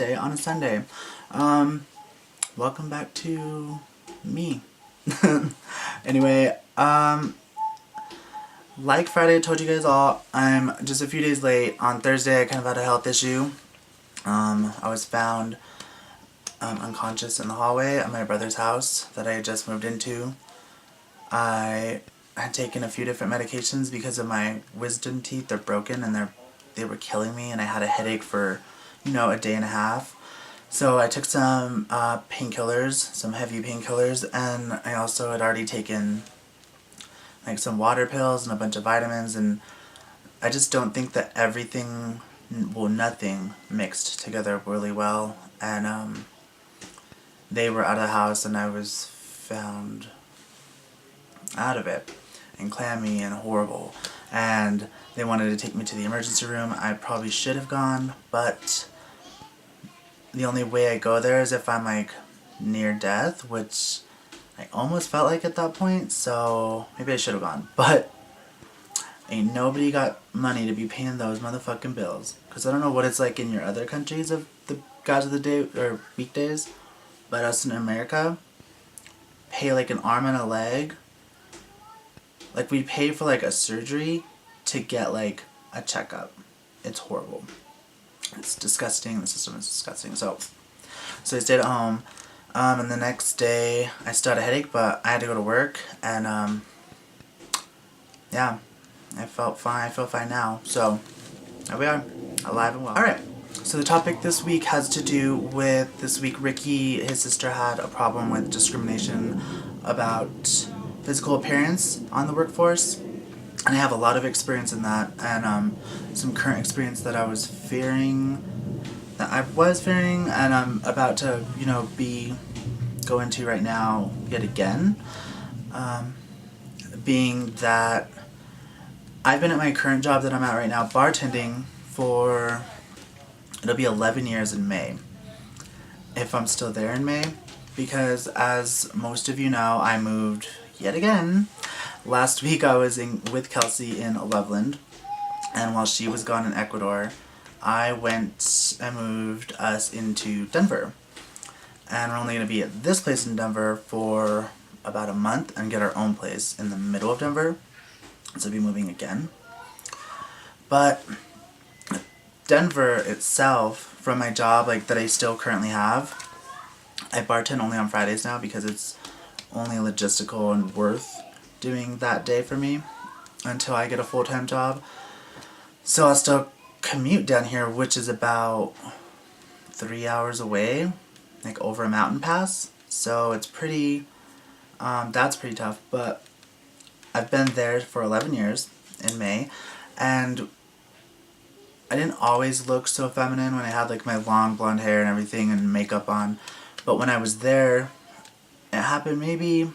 Thursday on a Sunday. Welcome back to me. Anyway, like Friday I told you guys all, I'm just a few days late. On Thursday I kind of had a health issue. I was found unconscious in the hallway at my brother's house that I had just moved into. I had taken a few different medications because of my wisdom teeth. They're broken and they were killing me, and I had a headache for, a day and a half. So I took some painkillers, some heavy painkillers, and I also had already taken like some water pills and a bunch of vitamins, and I just don't think that nothing mixed together really well. And they were out of the house and I was found out of it and clammy and horrible, and they wanted to take me to the emergency room. I probably should have gone, but the only way I go there is if I'm like near death, which I almost felt like at that point, so maybe I should have gone. But ain't nobody got money to be paying those motherfucking bills, because I don't know what it's like in your other countries of the guys of the day or weekdays, but us in America pay like an arm and a leg. Like, we pay for like a surgery to get like a checkup. It's horrible. It's disgusting. The system is disgusting. So I stayed at home. And the next day I still had a headache, but I had to go to work, and yeah, I felt fine. I feel fine now. So here we are, alive and well. Alright, so the topic this week has to do with, this week Ricky, his sister, had a problem with discrimination about physical appearance on the workforce, and I have a lot of experience in that, and some current experience that I was fearing, and I'm about to, go into right now yet again, being that I've been at my current job that I'm at right now, bartending, for, it'll be 11 years in May, if I'm still there in May, because as most of you know, I moved yet again. Last week I was with Kelsey in Loveland, and while she was gone in Ecuador, I moved us into Denver. And we're only going to be at this place in Denver for about a month and get our own place in the middle of Denver. So we'll be moving again. But Denver itself, from my job that I still currently have, I bartend only on Fridays now because it's only logistical and worth doing that day for me until I get a full-time job. So I'll still commute down here, which is about 3 hours away, over a mountain pass. So it's pretty, that's pretty tough, but I've been there for 11 years in May, and I didn't always look so feminine when I had my long blonde hair and everything and makeup on, but when I was there, it happened maybe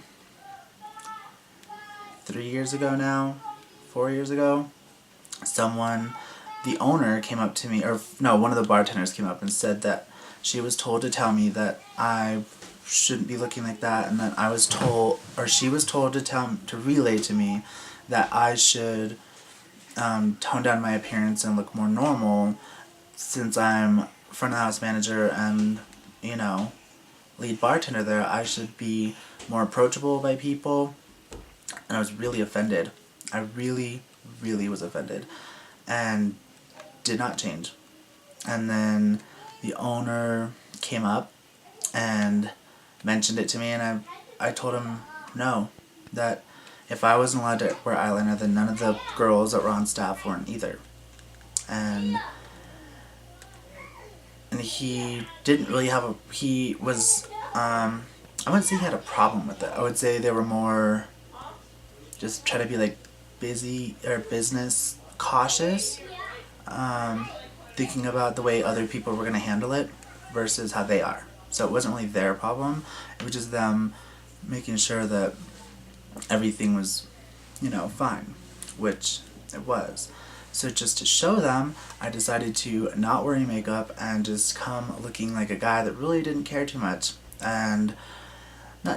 3 years ago now, 4 years ago. The owner came up to me, or no, one of the bartenders came up and said that she was told to tell me that I shouldn't be looking like that, and that she was told to relay to me that I should tone down my appearance and look more normal, since I'm front of house manager and, lead bartender there. I should be more approachable by people, and I was really offended. I really, really was offended, and did not change. And then the owner came up and mentioned it to me, and I told him no, that if I wasn't allowed to wear eyeliner, then none of the girls that were on staff weren't either. And he didn't really he was, I wouldn't say he had a problem with it. I would say they were more just try to be busy or business cautious, thinking about the way other people were going to handle it versus how they are. So it wasn't really their problem, it was just them making sure that everything was, fine, which it was. So just to show them, I decided to not wear any makeup and just come looking like a guy that really didn't care too much, and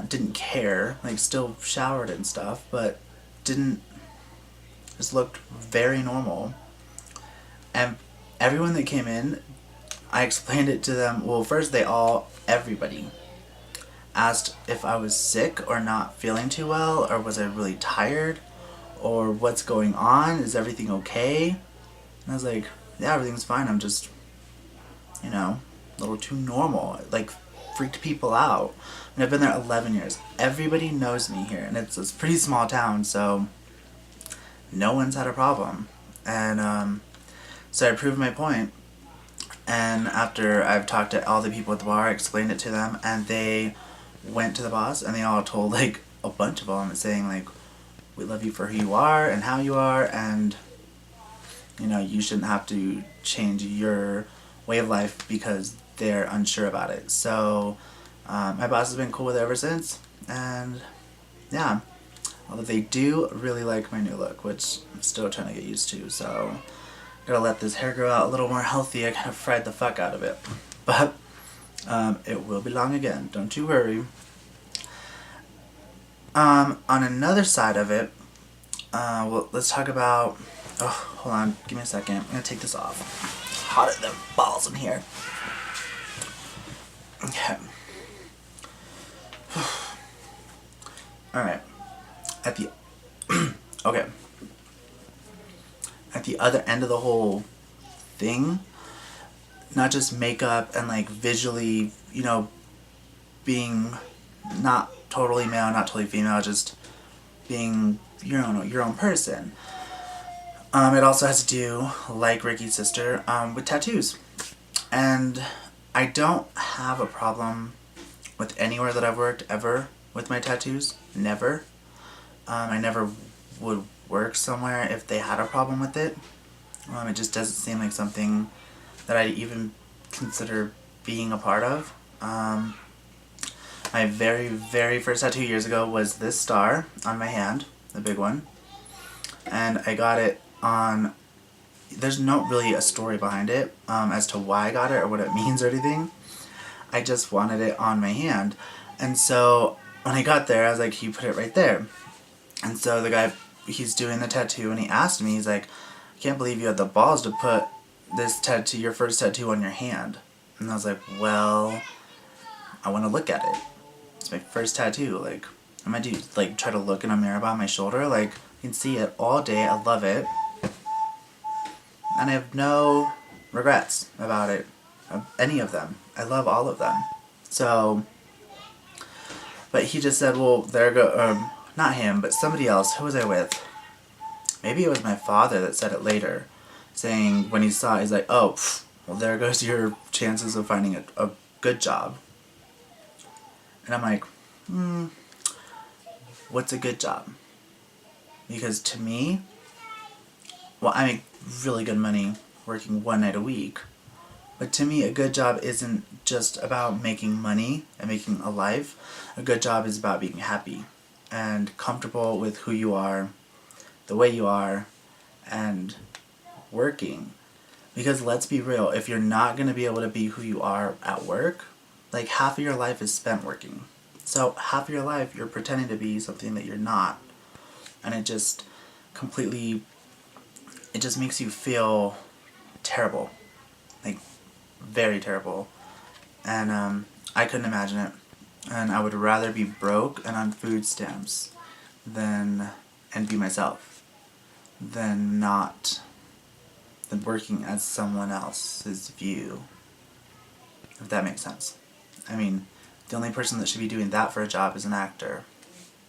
didn't care, still showered and stuff, but just looked very normal. And everyone that came in I explained it to them. Well, first everybody asked if I was sick or not feeling too well, or was I really tired, or what's going on, is everything okay? And I was like, yeah, everything's fine, I'm just, a little too normal. Like, freaked people out. And I've been there 11 years. Everybody knows me here, and it's a pretty small town, so no one's had a problem. And so I proved my point. And after I've talked to all the people at the bar, I explained it to them, and they went to the boss, and they all told, like, a bunch of them, saying, like, we love you for who you are and how you are, and, you shouldn't have to change your way of life because they're unsure about it. So, my boss has been cool with it ever since, and, yeah. Although they do really like my new look, which I'm still trying to get used to, so gotta let this hair grow out a little more healthy. I kind of fried the fuck out of it. But it will be long again, don't you worry. On another side of it, well, let's talk about... Oh, hold on, give me a second. I'm gonna take this off. It's hot as the balls in here. Okay. Alright. Okay. At the other end of the whole thing, not just makeup and, like, visually, being not totally male, not totally female, just being your own person. It also has to do, like Ricky's sister, with tattoos. And I don't have a problem with anywhere that I've worked ever with my tattoos. Never. I never would work somewhere if they had a problem with it. It just doesn't seem like something that I'd even consider being a part of. My very, very first tattoo years ago was this star on my hand, the big one. And I got it on... There's not really a story behind it as to why I got it or what it means or anything. I just wanted it on my hand. And so when I got there, I was like, you put it right there. And so the guy, he's doing the tattoo, and he asked me, he's like, I can't believe you had the balls to put this tattoo, your first tattoo, on your hand. And I was like, well, I want to look at it. It's my first tattoo. Like, I might do, like, try to look in a mirror by my shoulder. Like, you can see it all day. I love it. And I have no regrets about it. Any of them. I love all of them. So, but he just said, well, not him, but somebody else. Who was I with? Maybe it was my father that said it later. Saying, when he saw it, he's like, oh, well, there goes your chances of finding a good job. And I'm like, what's a good job? Because to me, well, I make really good money working one night a week. But to me, a good job isn't just about making money and making a life. A good job is about being happy and comfortable with who you are, the way you are, and working. Because let's be real, if you're not going to be able to be who you are at work, like, half of your life is spent working. So half of your life you're pretending to be something that you're not. And it just makes you feel terrible. Like, very terrible. And I couldn't imagine it. And I would rather be broke and on food stamps and be myself than working as someone else's view. If that makes sense. I mean, the only person that should be doing that for a job is an actor,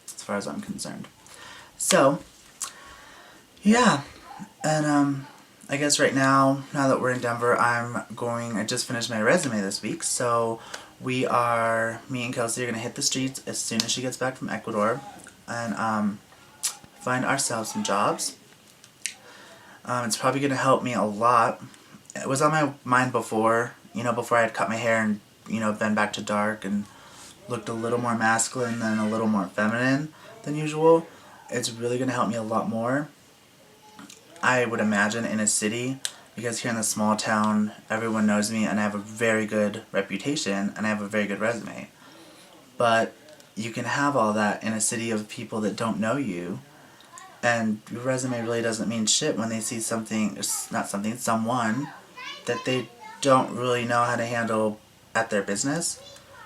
as far as I'm concerned. So, yeah. And I guess right now that we're in Denver, I just finished my resume this week, so me and Kelsey are going to hit the streets as soon as she gets back from Ecuador and find ourselves some jobs. It's probably going to help me a lot. It was on my mind before I had cut my hair and, been back to dark and looked a little more masculine and a little more feminine than usual. It's really going to help me a lot more. I would imagine in a city, because here in the small town, everyone knows me and I have a very good reputation and I have a very good resume. But you can have all that in a city of people that don't know you, and your resume really doesn't mean shit when they see someone that they don't really know how to handle at their business.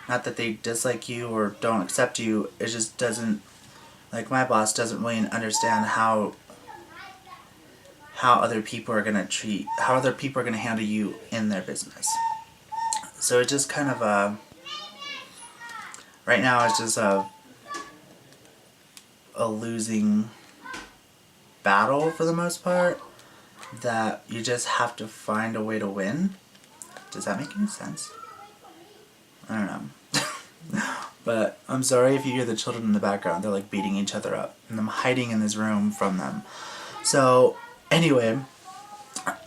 Not that they dislike you or don't accept you, it just doesn't, like my boss doesn't really understand how other people are going to how other people are going to handle you in their business. So it's just kind of right now it's just a losing battle for the most part, that you just have to find a way to win. Does that make any sense? I don't know. But I'm sorry if you hear the children in the background. They're like beating each other up, and I'm hiding in this room from them. So anyway,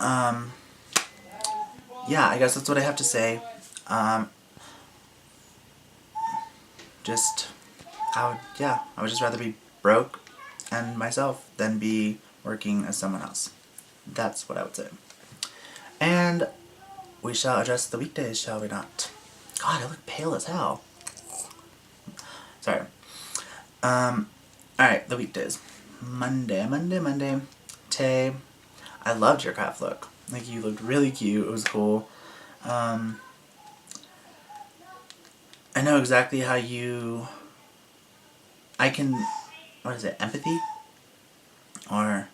yeah, I guess that's what I have to say. I would just rather be broke and myself than be working as someone else. That's what I would say. And we shall address the weekdays, shall we not? God, I look pale as hell. Sorry. Alright, the weekdays. Monday. Tay, I loved your craft look. Like, you looked really cute. It was cool. I know exactly how you... what is it, empathy? Or...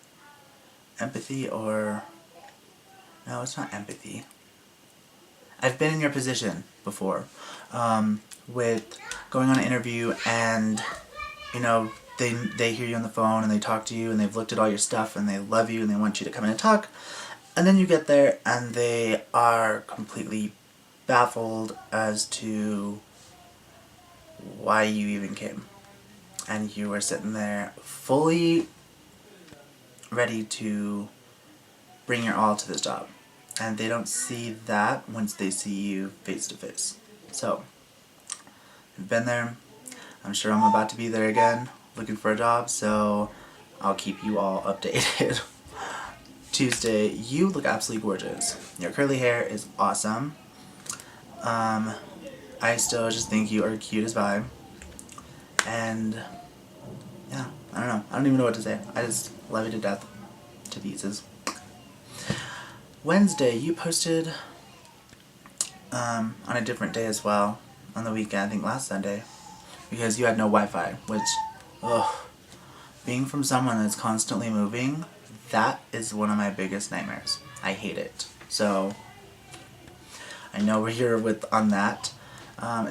No, it's not empathy. I've been in your position before, with going on an interview and, you know, they hear you on the phone and they talk to you and they've looked at all your stuff and they love you and they want you to come in and talk, and then you get there and they are completely baffled as to why you even came. And you were sitting there fully ready to bring your all to this job. And they don't see that once they see you face to face. So, I've been there. I'm sure I'm about to be there again, looking for a job, so I'll keep you all updated. Tuesday, you look absolutely gorgeous. Your curly hair is awesome. I still just think you are cute as pie. And, yeah, I don't know. I don't even know what to say. I just love you to death. To pieces. Wednesday, you posted on a different day as well, on the weekend, I think last Sunday, because you had no Wi-Fi, which, ugh, being from someone that's constantly moving, that is one of my biggest nightmares. I hate it. So, I know we're here on that.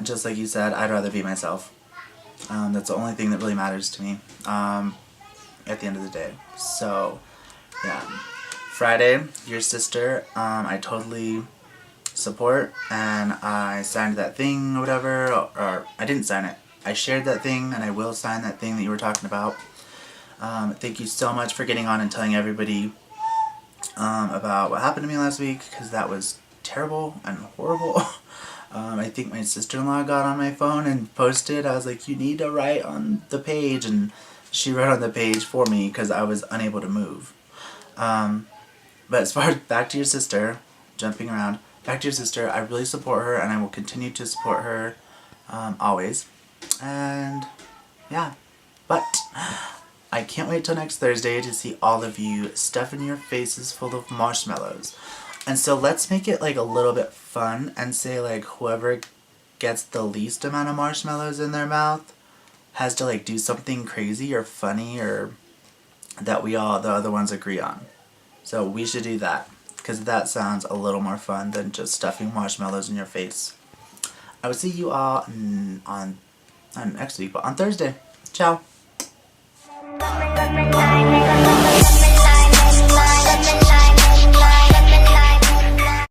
Just like you said, I'd rather be myself. That's the only thing that really matters to me at the end of the day. So, yeah. Friday, your sister, I totally support, and I signed that thing or whatever, or I didn't sign it. I shared that thing, and I will sign that thing that you were talking about. Thank you so much for getting on and telling everybody about what happened to me last week, because that was terrible and horrible. I think my sister-in-law got on my phone and posted. I was like, you need to write on the page, and she wrote on the page for me because I was unable to move. But as far as back to your sister, jumping around, back to your sister, I really support her, and I will continue to support her always. And yeah, but I can't wait till next Thursday to see all of you stuffing your faces full of marshmallows. And so let's make it like a little bit fun and say like whoever gets the least amount of marshmallows in their mouth has to like do something crazy or funny or that the other ones agree on. So we should do that, because that sounds a little more fun than just stuffing marshmallows in your face. I will see you all on next week, but on Thursday. Ciao.